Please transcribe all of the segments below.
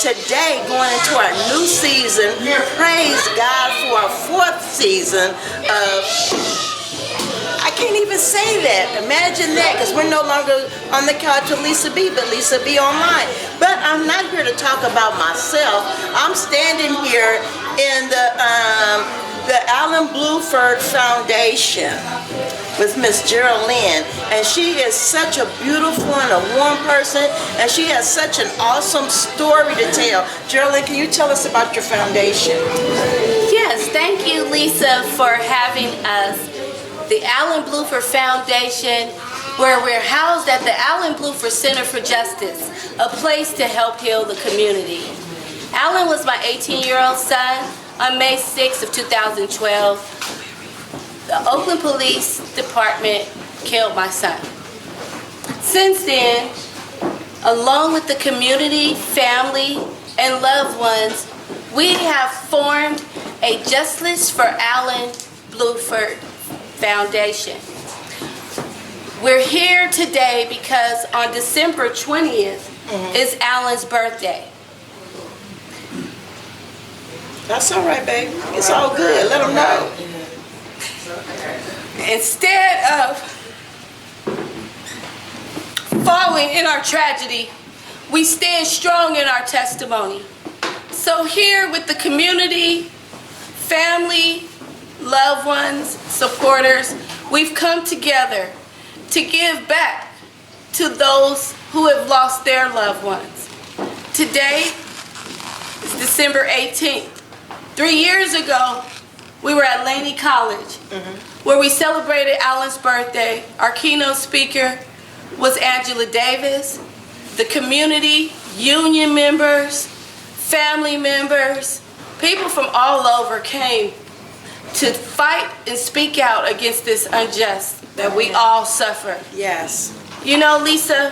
today, going into our new season, praise God for our 4th season of, I can't even say that. Imagine that, because we're no longer on the couch with Lisa B, but Lisa B online. But I'm not here to talk about myself. I'm standing here in the Brown-Blueford Foundation with Miss Jeralynn, and she is such a beautiful and a warm person, and she has such an awesome story to tell. Jeralynn, can you tell us about your foundation? Yes, thank you, Lisa, for having us. The Brown-Blueford Foundation, where we're housed at the Brown-Blueford Center for Justice, a place to help heal the community. Alan was my 18-year-old son. On May 6th of 2012, the Oakland Police Department killed my son. Since then, along with the community, family, and loved ones, we have formed a Justice for Brown-Blueford Foundation. We're here today because on December 20th is Alan's birthday. That's all right, baby. It's all good. Let them know. Instead of falling in our tragedy, we stand strong in our testimony. So here with the community, family, loved ones, supporters, we've come together to give back to those who have lost their loved ones. Today is December 18th. 3 years ago, we were at Laney College, where we celebrated Alan's birthday. Our keynote speaker was Angela Davis. The community, union members, family members, people from all over came to fight and speak out against this unjust that we all suffer. Yes. You know, Lisa,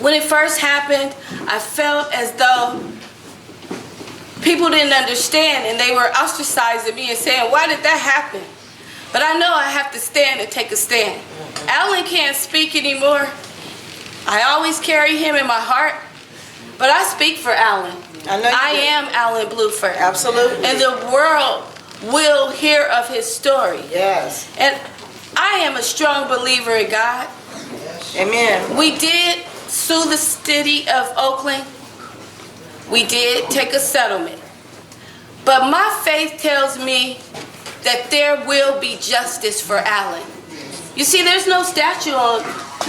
when it first happened, I felt as though people didn't understand, and they were ostracizing me and saying, why did that happen? But I know I have to stand and take a stand. Alan can't speak anymore. I always carry him in my heart, but I speak for Alan. I am Brown-Blueford. Absolutely. And the world will hear of his story. Yes. And I am a strong believer in God. Amen. We did sue the city of Oakland. We did take a settlement. But my faith tells me that there will be justice for Alan. You see, there's no statute on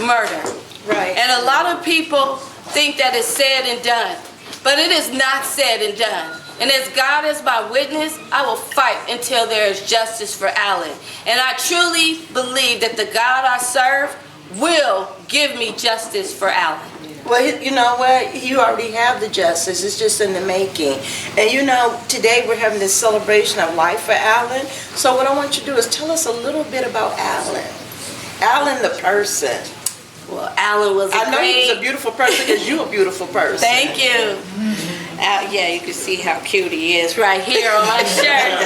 murder. Right. And a lot of people think that it's said and done. But it is not said and done. And as God is my witness, I will fight until there is justice for Alan. And I truly believe that the God I serve will give me justice for Alan. Well, you know what? You already have the justice. It's just in the making. And you know, today we're having this celebration of life for Alan. So what I want you to do is tell us a little bit about Alan. Alan the person. Well, Alan was I know he was a beautiful person because you're a beautiful person. Thank you. Yeah, you can see how cute he is right here on my shirt.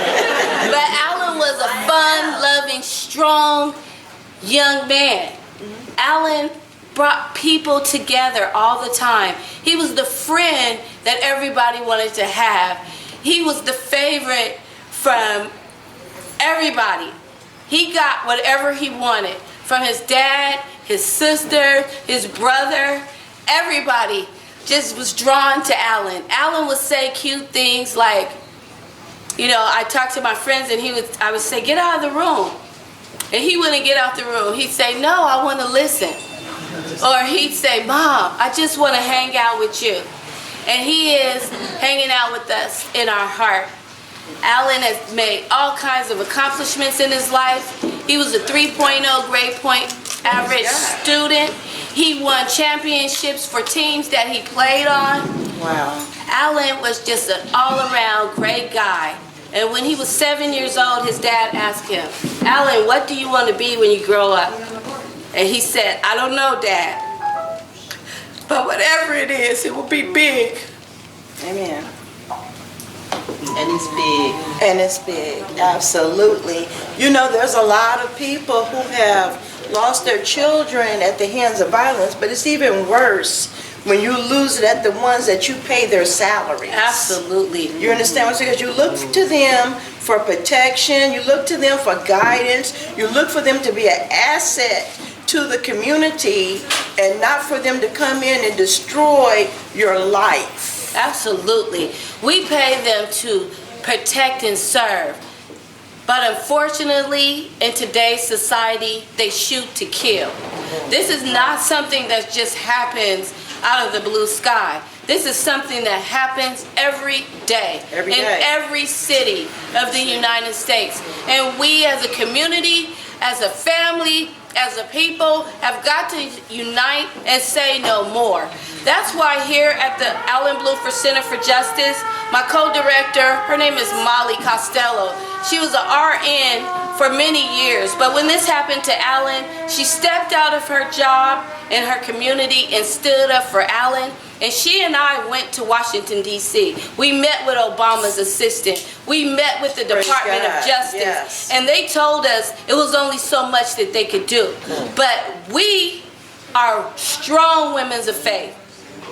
But Alan was a fun, loving, strong young man. Alan brought people together all the time. He was the friend that everybody wanted to have. He was the favorite from everybody. He got whatever he wanted from his dad, his sister, his brother. Everybody just was drawn to Alan. Alan would say cute things like, you know, I talked to my friends and I would say, get out of the room. And he wouldn't get out the room. He'd say, no, I want to listen. Or he'd say, Mom, I just want to hang out with you. And he is hanging out with us in our heart. Alan has made all kinds of accomplishments in his life. He was a 3.0 grade point average student. He won championships for teams that he played on. Wow. Alan was just an all-around great guy. And when he was 7 years old, his dad asked him, Alan, what do you want to be when you grow up? And he said, I don't know, Dad. But whatever it is, it will be big. Amen. And it's big. And it's big, absolutely. You know, there's a lot of people who have lost their children at the hands of violence, but it's even worse when you lose it at the ones that you pay their salaries. Absolutely. You understand what I'm saying? Because you look to them for protection, you look to them for guidance, you look for them to be an asset to the community and not for them to come in and destroy your life. Absolutely. We pay them to protect and serve. But unfortunately, in today's society, they shoot to kill. This is not something that just happens out of the blue sky. This is something that happens every day in every city of the United States. And we as a community, as a family, as a people, have got to unite and say no more. That's why here at the Brown-Blueford Center for Justice, my co-director, her name is Molly Costello. She was an RN for many years, but when this happened to Alan, she stepped out of her job in her community and stood up for Alan. And she and I went to Washington, D.C. We met with Obama's assistant. We met with the Department of Justice. Yes. And they told us it was only so much that they could do. But we are strong women of faith.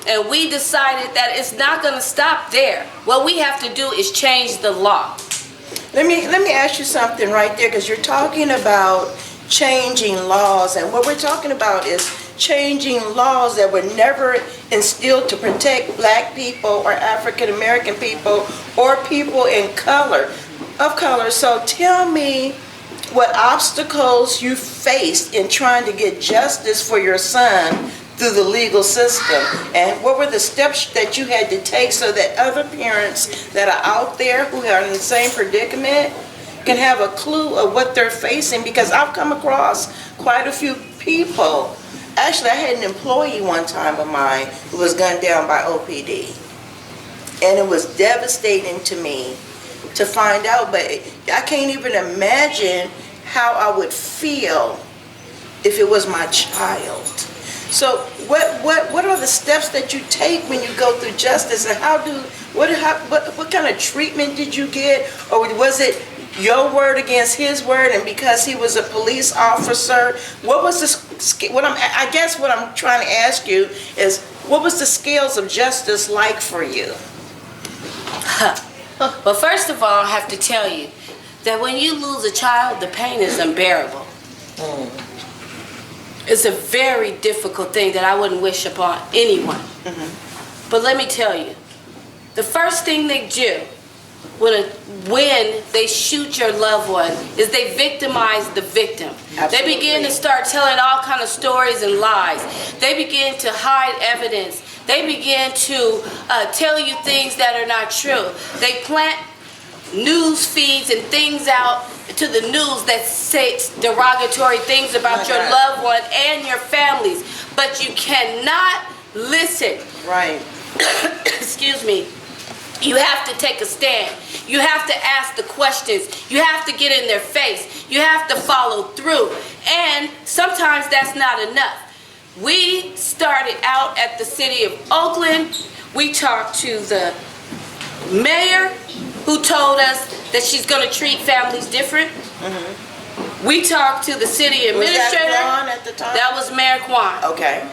And we decided that it's not going to stop there. What we have to do is change the law. Let me ask you something right there, because you're talking about changing laws, and what we're talking about is changing laws that were never instilled to protect black people or African American people or people of color. So tell me what obstacles you faced in trying to get justice for your son through the legal system, and what were the steps that you had to take so that other parents that are out there who are in the same predicament can have a clue of what they're facing. Because I've come across quite a few people. Actually, I had an employee one time of mine who was gunned down by OPD, and it was devastating to me to find out, but I can't even imagine how I would feel if it was my child. So what are the steps that you take when you go through justice, and what kind of treatment did you get, or was it your word against his word, and because he was a police officer, what was I guess what I'm trying to ask you is, what was the scales of justice like for you? Well, first of all, I have to tell you that when you lose a child, the pain is unbearable. It's a very difficult thing that I wouldn't wish upon anyone. But let me tell you, the first thing they do when they shoot your loved one is they victimize the victim. Absolutely. They begin to start telling all kind of stories and lies. They begin to hide evidence. They begin to tell you things that are not true. They plant news feeds and things out to the news that say derogatory things about your loved one and your families, but you cannot listen. Right. Excuse me. You have to take a stand. You have to ask the questions. You have to get in their face. You have to follow through. And sometimes that's not enough. We started out at the city of Oakland. We talked to the mayor, who told us that she's going to treat families different. We talked to the city administrator. Was that Kwan at the time? That was Mayor Kwan. Okay.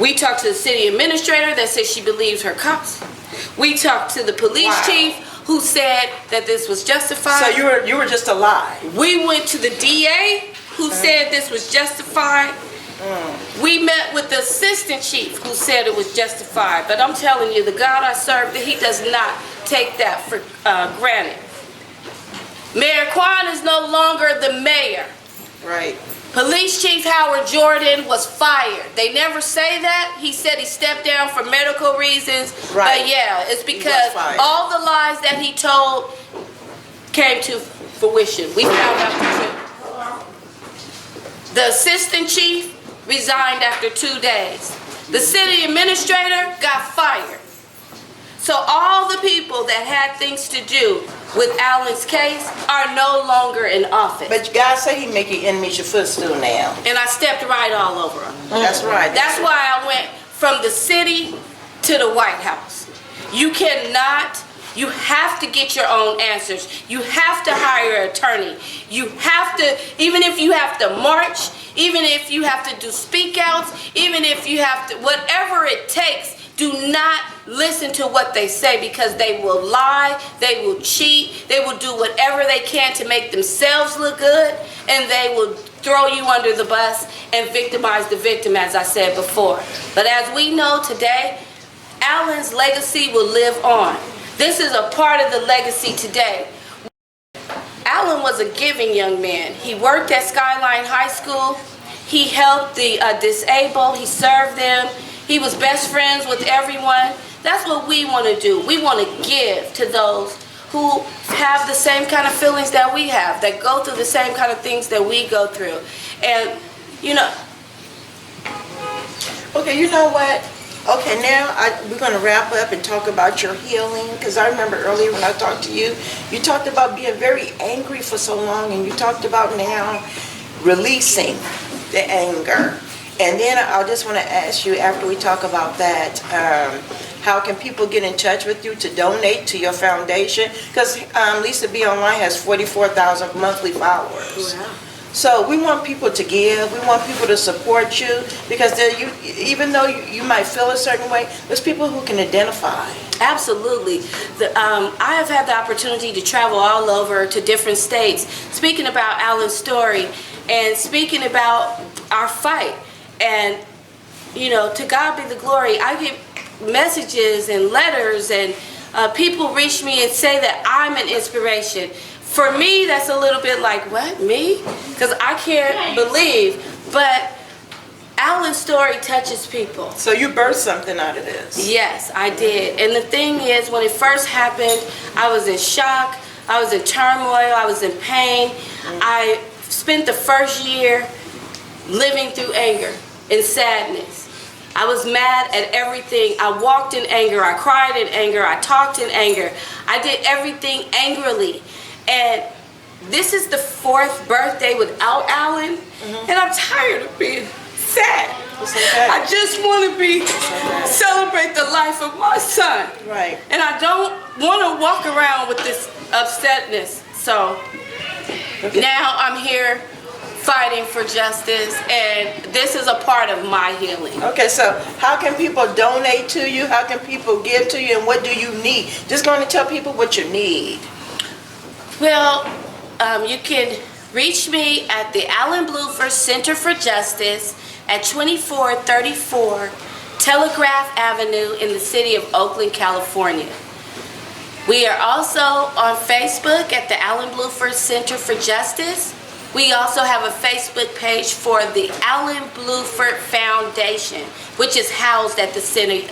We talked to the city administrator that said she believes her cops. We talked to the police chief, who said that this was justified. So you were just a lie. We went to the DA, who said this was justified. We met with the assistant chief, who said it was justified. But I'm telling you, the God I serve, that he does not take that for granted. Mayor Kwan is no longer the mayor. Right. Police Chief Howard Jordan was fired. They never say that. He said he stepped down for medical reasons. Right. But yeah, it's because all the lies that he told came to fruition. We found out the truth. The assistant chief resigned after 2 days. The city administrator got fired. So all the people that had things to do with Alan's case are no longer in office. But God said he make your enemies your footstool now. And I stepped right all over them. That's right. That's why I went from the city to the White House. You have to get your own answers. You have to hire an attorney. You have to, even if you have to march, even if you have to do speak outs, even if you have to, whatever it takes, do not listen to what they say, because they will lie, they will cheat, they will do whatever they can to make themselves look good, and they will throw you under the bus and victimize the victim, as I said before. But as we know today, Alan's legacy will live on. This is a part of the legacy today. Alan was a giving young man. He worked at Skyline High School. He helped the disabled. He served them. He was best friends with everyone. That's what we want to do. We want to give to those who have the same kind of feelings that we have, that go through the same kind of things that we go through. And, you know. Okay, you know what? Okay, now we're going to wrap up and talk about your healing, because I remember earlier when I talked to you, you talked about being very angry for so long, and you talked about now releasing the anger. And then I just want to ask you, after we talk about that, how can people get in touch with you to donate to your foundation? Because Lisa B Online has 44,000 monthly followers. Wow. So we want people to give, we want people to support you, because even though you might feel a certain way, there's people who can identify. Absolutely. I have had the opportunity to travel all over to different states, speaking about Alan's story and speaking about our fight. And, you know, to God be the glory. I get messages and letters, and people reach me and say that I'm an inspiration. For me, that's a little bit like, what, me? Because I can't believe, but Alan's story touches people. So you birthed something out of this? Yes, I did. And the thing is, when it first happened, I was in shock, I was in turmoil, I was in pain. I spent the first year living through anger and sadness. I was mad at everything. I walked in anger, I cried in anger, I talked in anger. I did everything angrily. And this is the 4th birthday without Alan, and I'm tired of being sad. Okay. I just want to celebrate the life of my son. Right. And I don't want to walk around with this upsetness. So now I'm here fighting for justice, and this is a part of my healing. Okay, so how can people donate to you? How can people give to you, and what do you need? Just going to tell people what you need. Well, you can reach me at the Brown-Blueford Center for Justice at 2434 Telegraph Avenue in the city of Oakland, California. We are also on Facebook at the Brown-Blueford Center for Justice. We also have a Facebook page for the Brown-Blueford Foundation, which is housed at the center.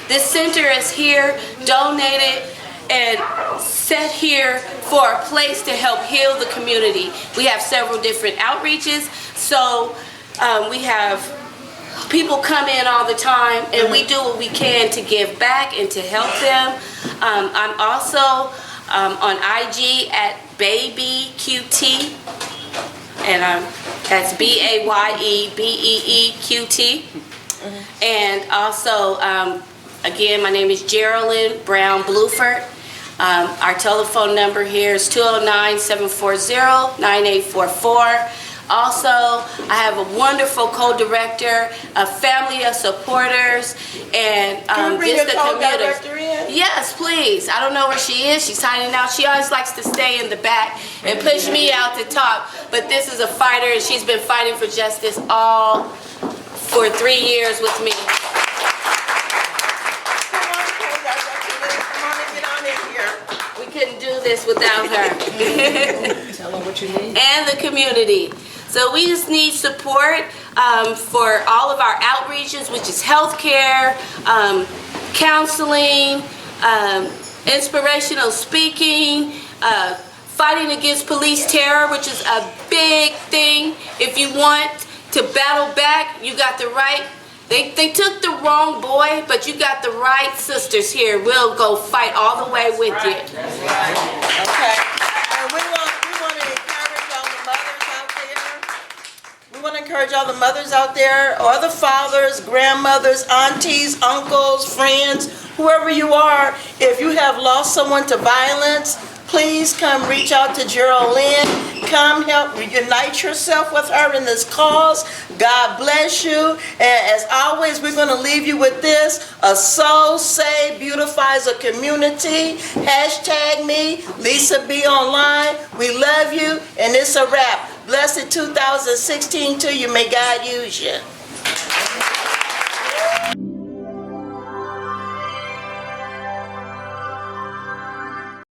This center is here, donated, and set here for a place to help heal the community. We have several different outreaches, so we have people come in all the time, and we do what we can to give back and to help them. I'm also on IG at BabyQT, and that's BAYEBEEQT. And also, again, my name is Jeralynn Brown-Blueford. Our telephone number here is 209-740-9844. Also, I have a wonderful co-director, a family of supporters, and Can you bring just your the commuters. co-director in? Yes, please. I don't know where she is. She's hiding out. She always likes to stay in the back and push me out to top. But this is a fighter, and she's been fighting for justice all for 3 years with me. Couldn't do this without her. Tell them what you need. And the community. So we just need support for all of our outreaches, which is healthcare, counseling, inspirational speaking, fighting against police terror, which is a big thing. If you want to battle back, you got the right. They took the wrong boy, but you got the right sisters here. We'll go fight all the way with you. Okay. And we want to encourage all the mothers out there. We want to encourage all the mothers out there, or the fathers, grandmothers, aunties, uncles, friends, whoever you are. If you have lost someone to violence, please come reach out to Jeralynn. Come help unite yourself with her in this cause. God bless you. And as always, we're going to leave you with this. A soul saved beautifies a community. Hashtag me, Lisa B Online. We love you, and it's a wrap. Blessed 2016 to you. May God use you.